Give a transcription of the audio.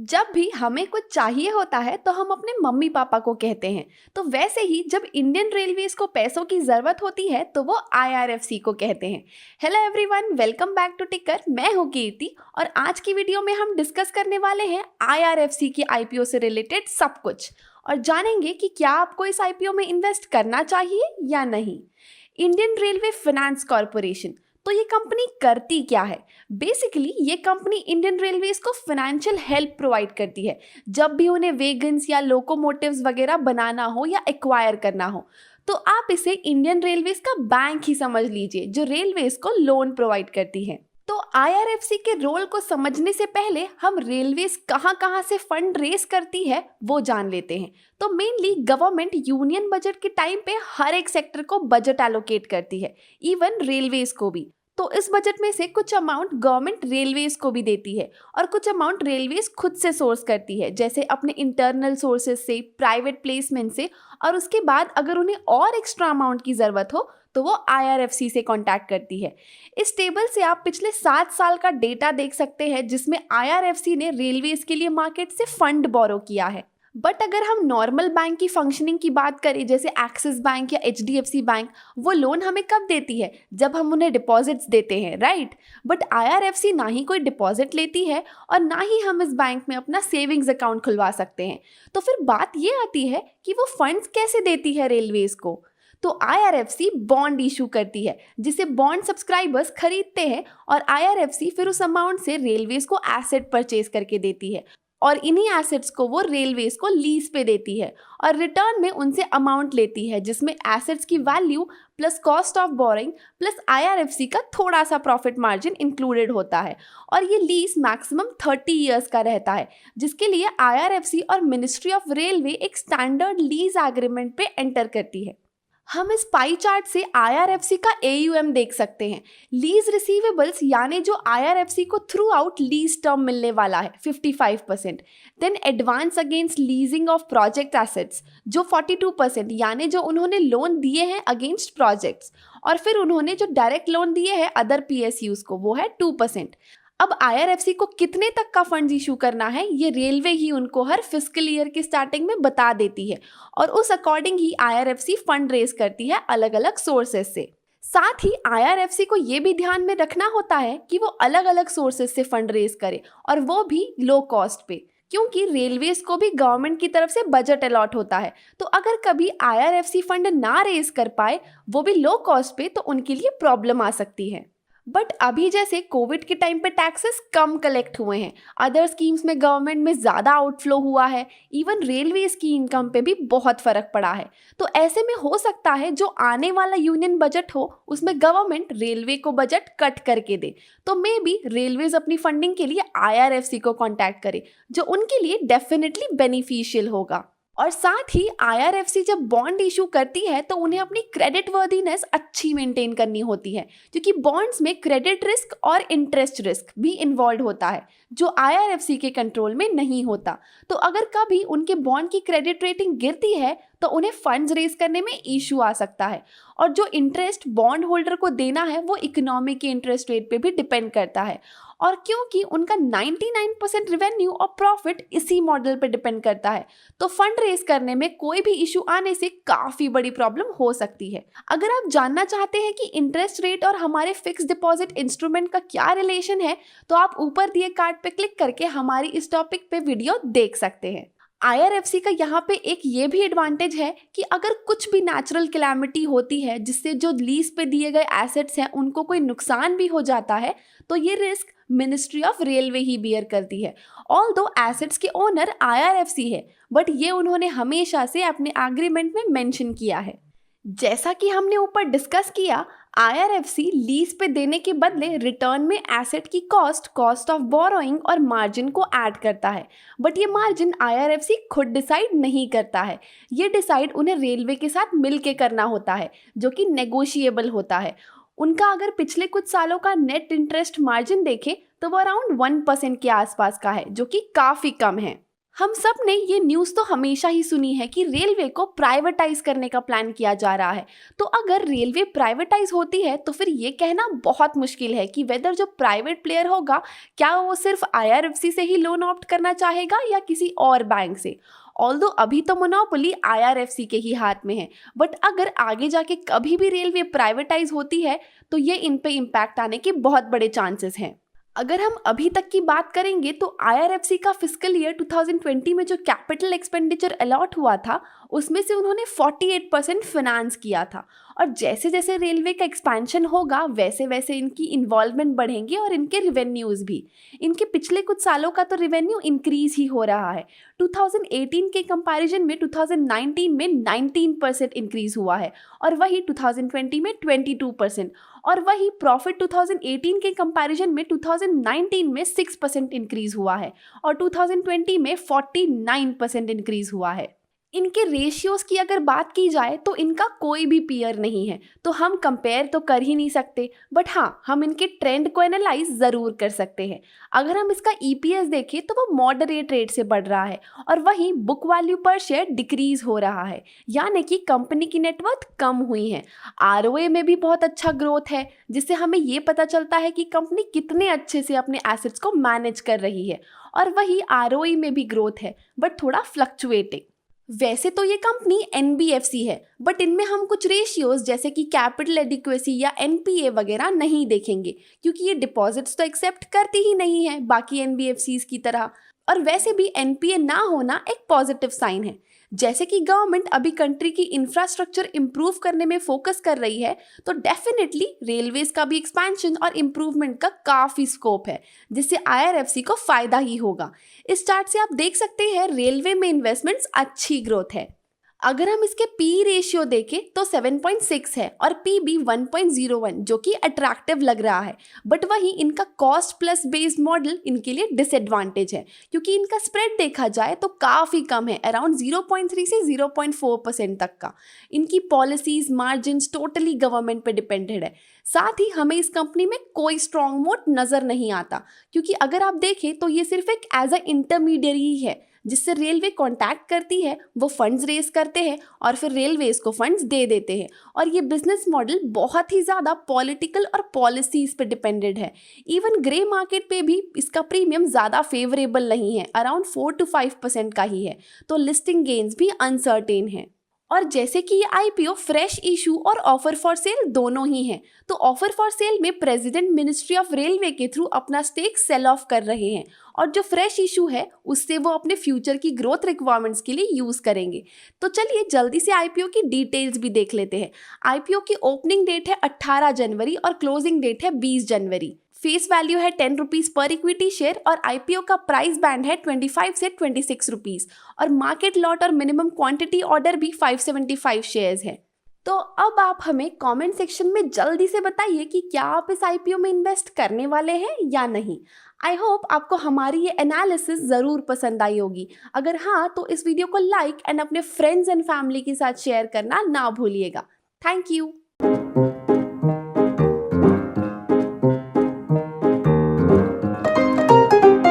जब भी हमें कुछ चाहिए होता है तो हम अपने मम्मी पापा को कहते हैं। तो वैसे ही जब इंडियन रेलवेज को पैसों की ज़रूरत होती है तो वो आईआरएफसी को कहते हैं। Hello everyone, welcome back to ticker. मैं हूँ कीर्ति और आज की वीडियो में हम डिस्कस करने वाले हैं आईआरएफसी की आईपीओ से रिलेटेड सब कुछ और जानेंगे कि क्या आपको इस आईपीओ में इन्वेस्ट करना चाहिए या नहीं। इंडियन रेलवे फाइनेंस कॉरपोरेशन, तो ये कंपनी करती क्या है? बेसिकली ये कंपनी इंडियन रेलवेज को फाइनेंशियल हेल्प प्रोवाइड करती है जब भी उन्हें वेगन्स या लोकोमोटिव्स वगैरह बनाना हो या एक्वायर करना हो। तो आप इसे इंडियन रेलवेज का बैंक ही समझ लीजिए जो रेलवेज को लोन प्रोवाइड करती है। तो आईआरएफसी के रोल को समझने से पहले हम रेलवेज कहाँ से फंड रेस करती है वो जान लेते हैं। तो मेनली गवर्नमेंट यूनियन बजट के टाइम पे हर एक सेक्टर को बजट एलोकेट करती है, इवन रेलवेज को भी। तो इस बजट में से कुछ अमाउंट गवर्नमेंट रेलवेज को भी देती है और कुछ अमाउंट रेलवेज खुद से सोर्स करती है, जैसे अपने इंटरनल सोर्सेज से, प्राइवेट प्लेसमेंट से। और उसके बाद अगर उन्हें और एक्स्ट्रा अमाउंट की ज़रूरत हो तो वो आईआरएफसी से कांटेक्ट करती है। इस टेबल से आप पिछले 7 साल का डेटा देख सकते हैं जिसमें आईआरएफसी ने रेलवेज के लिए मार्केट से फंड बोरो किया है। बट अगर हम नॉर्मल बैंक की फंक्शनिंग की बात करें, जैसे एक्सिस बैंक या एचडीएफसी बैंक, वो लोन हमें कब देती है? जब हम उन्हें डिपॉजिट्स देते हैं, राइट। बट आईआरएफसी ना ही कोई डिपॉजिट लेती है और ना ही हम इस बैंक में अपना सेविंग्स अकाउंट खुलवा सकते हैं। तो फिर बात ये आती है कि वो फंड्स कैसे देती है रेलवेज को। तो आईआरएफसी बॉन्ड इशू करती है जिसे बॉन्ड सब्सक्राइबर्स खरीदते हैं और आईआरएफसी फिर उस अमाउंट से रेलवेज को एसेट परचेज करके देती है और इन्हीं एसेट्स को वो रेलवेज को लीज पे देती है और रिटर्न में उनसे अमाउंट लेती है जिसमें एसेट्स की value plus cost of boring plus IRFC का थोड़ा सा प्रॉफिट मार्जिन इंक्लूडेड होता है। और ये लीज मैक्सिमम 30 इयर्स का रहता है, जिसके लिए आईआरएफसी और मिनिस्ट्री ऑफ रेलवे एक स्टैंडर्ड लीज एग्रीमेंट पे एंटर करती है। हम इस पाई चार्ट से आईआरएफसी का एयूएम देख सकते हैं। लीज रिसीवेबल्स यानी जो आईआरएफसी को थ्रू आउट लीज टर्म मिलने वाला है 55%। Then advance against leasing of project assets जो 42% यानी जो उन्होंने लोन दिए हैं अगेंस्ट प्रोजेक्ट्स। और फिर उन्होंने जो डायरेक्ट लोन दिए हैं अदर पीएसयूज को, वो है 2%। अब आईआरएफसी को कितने तक का फंड इशू करना है ये रेलवे ही उनको हर फिस्कल ईयर की स्टार्टिंग में बता देती है और उस अकॉर्डिंग ही आईआरएफसी फंड रेज करती है अलग अलग सोर्सेज से। साथ ही आईआरएफसी को ये भी ध्यान में रखना होता है कि वो अलग अलग सोर्सेज से फंड रेज करे और वो भी लो कॉस्ट पे, क्योंकि रेलवेज को भी गवर्नमेंट की तरफ से बजट अलॉट होता है। तो अगर कभी आईआरएफसी फंड ना रेज कर पाए, वो भी लो कॉस्ट पे, तो उनके लिए प्रॉब्लम आ सकती है। बट अभी जैसे कोविड के टाइम पे टैक्सेस कम कलेक्ट हुए हैं, अदर स्कीम्स में गवर्नमेंट में ज़्यादा आउटफ्लो हुआ है, इवन रेलवेज की इनकम पे भी बहुत फ़र्क पड़ा है। तो ऐसे में हो सकता है जो आने वाला यूनियन बजट हो उसमें गवर्नमेंट रेलवे को बजट कट करके दे। तो मे बी रेलवेज अपनी फंडिंग के लिए आईआरएफसी को कॉन्टैक्ट करे, जो उनके लिए डेफिनेटली बेनिफिशियल होगा। और साथ ही आईआरएफसी जब बॉन्ड इशू करती है तो उन्हें अपनी क्रेडिट वर्दीनेस अच्छी मेंटेन करनी होती है, क्योंकि बॉन्ड्स में क्रेडिट रिस्क और इंटरेस्ट रिस्क भी इन्वॉल्व होता है जो आईआरएफसी के कंट्रोल में नहीं होता। तो अगर कभी उनके बॉन्ड की क्रेडिट रेटिंग गिरती है तो उन्हें फंड्स रेज करने में इशू आ सकता है और जो इंटरेस्ट बॉन्ड होल्डर को देना है वो इकोनॉमी के इंटरेस्ट रेट पे भी डिपेंड करता है। और क्योंकि उनका 99% रेवेन्यू और प्रॉफिट इसी मॉडल पे डिपेंड करता है, तो फंड रेज करने में कोई भी इशू आने से काफ़ी बड़ी प्रॉब्लम हो सकती है। अगर आप जानना चाहते हैं कि इंटरेस्ट रेट और हमारे फिक्स डिपॉजिट इंस्ट्रूमेंट का क्या रिलेशन है, तो आप ऊपर दिए कार्ड पे क्लिक करके हमारी इस टॉपिक पे वीडियो देख सकते हैं। आईआरएफसी का यहाँ पे एक ये भी एडवांटेज है कि अगर कुछ भी नेचुरल कैलामिटी होती है जिससे जो लीज पे दिए गए एसेट्स हैं उनको कोई नुकसान भी हो जाता है, तो ये रिस्क मिनिस्ट्री ऑफ रेलवे ही बियर करती है। ऑल्दो एसेट्स के ओनर आईआरएफसी है, बट ये उन्होंने हमेशा से अपने एग्रीमेंट में मेंशन किया है। जैसा कि हमने ऊपर डिस्कस किया, आईआरएफसी लीज पे देने के बदले रिटर्न में एसेट की कॉस्ट ऑफ बोरोइंग और मार्जिन को ऐड करता है। बट ये मार्जिन आईआरएफसी खुद डिसाइड नहीं करता है, ये डिसाइड उन्हें रेलवे के साथ मिल के करना होता है, जो कि नेगोशिएबल होता है। उनका अगर पिछले कुछ सालों का नेट इंटरेस्ट मार्जिन देखें तो वो अराउंड 1% के आसपास का है, जो कि काफ़ी कम है। हम सब ने ये न्यूज़ तो हमेशा ही सुनी है कि रेलवे को प्राइवेटाइज करने का प्लान किया जा रहा है। तो अगर रेलवे प्राइवेटाइज होती है तो फिर ये कहना बहुत मुश्किल है कि वेदर जो प्राइवेट प्लेयर होगा, क्या वो सिर्फ आईआरएफसी से ही लोन ऑप्ट करना चाहेगा या किसी और बैंक से। ऑल्दो अभी तो मोनोपोली आईआरएफसी के ही हाथ में है, बट अगर आगे जाके कभी भी रेलवे प्राइवेटाइज होती है तो ये इन पे इम्पैक्ट आने के बहुत बड़े चांसेस हैं। अगर हम अभी तक की बात करेंगे तो आईआरएफसी का फिस्कल ईयर 2020 में जो कैपिटल एक्सपेंडिचर अलॉट हुआ था उसमें से उन्होंने 48% फाइनेंस किया था। और जैसे जैसे रेलवे का एक्सपेंशन होगा वैसे वैसे इनकी इन्वॉल्वमेंट बढ़ेंगे और इनके रिवेन्यूज़ भी। इनके पिछले कुछ सालों का तो रिवेन्यू इंक्रीज ही हो रहा है। 2018 के कंपैरिजन में 2019 में 19% इंक्रीज हुआ है और वही 2020 में 22%। और वही प्रॉफिट 2018 के कंपैरिजन में 2019 में 6% इंक्रीज हुआ है और 2020 में 49% इंक्रीज हुआ है। इनके रेशियोज की अगर बात की जाए तो इनका कोई भी पीयर नहीं है, तो हम कंपेयर तो कर ही नहीं सकते, बट हाँ हम इनके ट्रेंड को एनालाइज ज़रूर कर सकते हैं। अगर हम इसका ईपीएस देखें तो वो मॉडरेट रेट से बढ़ रहा है और वहीं बुक वैल्यू पर शेयर डिक्रीज हो रहा है, यानी कि कंपनी की नेटवर्थ कम हुई है। आरओए में भी बहुत अच्छा ग्रोथ है, जिससे हमें ये पता चलता है कि कंपनी कितने अच्छे से अपने एसेट्स को मैनेज कर रही है। और वही आरओई में भी ग्रोथ है, बट थोड़ा फ्लक्चुएटिंग। वैसे तो ये कंपनी एनबीएफसी है, बट इनमें हम कुछ रेशियोज जैसे कि कैपिटल एडिक्वेसी या एनपीए वगैरह नहीं देखेंगे, क्योंकि ये डिपॉजिट्स तो एक्सेप्ट करती ही नहीं है बाकी एनबीएफसीज की तरह। और वैसे भी एनपीए ना होना एक पॉजिटिव साइन है। जैसे कि गवर्नमेंट अभी कंट्री की इंफ्रास्ट्रक्चर इंप्रूव करने में फोकस कर रही है, तो डेफिनेटली रेलवेज का भी एक्सपेंशन और इम्प्रूवमेंट का काफ़ी स्कोप है, जिससे आईआरएफसी को फायदा ही होगा। इस चार्ट से आप देख सकते हैं रेलवे में इन्वेस्टमेंट्स अच्छी ग्रोथ है। अगर हम इसके पी रेशियो देखें तो 7.6 है और पी भी 1.01, जो कि अट्रैक्टिव लग रहा है। बट वहीं इनका कॉस्ट प्लस बेस्ड मॉडल इनके लिए डिसएडवांटेज है, क्योंकि इनका स्प्रेड देखा जाए तो काफ़ी कम है, अराउंड 0.3 से 0.4% तक का। इनकी पॉलिसीज मार्जिन टोटली गवर्नमेंट पे डिपेंडेड है। साथ ही हमें इस कंपनी में कोई स्ट्रॉन्ग मोड नज़र नहीं आता, क्योंकि अगर आप देखें तो ये सिर्फ एक एज अ इंटरमीडियरी है, जिससे रेलवे कांटेक्ट करती है, वो फंड्स रेज करते हैं और फिर रेलवेज को फंड्स दे देते हैं। और ये बिजनेस मॉडल बहुत ही ज़्यादा पॉलिटिकल और पॉलिसीज पे डिपेंडेड है। इवन ग्रे मार्केट पे भी इसका प्रीमियम ज़्यादा फेवरेबल नहीं है, अराउंड 4 to 5% का ही है, तो लिस्टिंग गेन्स भी अनसर्टेन है। और जैसे कि ये आईपीओ फ्रेश इशू और ऑफर फॉर सेल दोनों ही हैं, तो ऑफर फॉर सेल में प्रेसिडेंट मिनिस्ट्री ऑफ रेलवे के थ्रू अपना स्टेक सेल ऑफ कर रहे हैं, और जो फ्रेश इशू है उससे वो अपने फ्यूचर की ग्रोथ रिक्वायरमेंट्स के लिए यूज़ करेंगे। तो चलिए जल्दी से आईपीओ की डिटेल्स भी देख लेते हैं। आईपीओ की ओपनिंग डेट है 18 जनवरी और क्लोजिंग डेट है 20 जनवरी। फेस वैल्यू है 10 रुपीज़ पर इक्विटी शेयर और आईपीओ का प्राइस बैंड है 25 से 26 रुपीज़ और मार्केट लॉट और मिनिमम क्वांटिटी ऑर्डर भी 575 शेयर्स है। तो अब आप हमें कमेंट सेक्शन में जल्दी से बताइए कि क्या आप इस आईपीओ में इन्वेस्ट करने वाले हैं या नहीं। आई होप आपको हमारी ये एनालिसिस ज़रूर पसंद आई होगी। अगर हाँ तो इस वीडियो को लाइक एंड अपने फ्रेंड्स एंड फैमिली के साथ शेयर करना ना भूलिएगा। Thank you.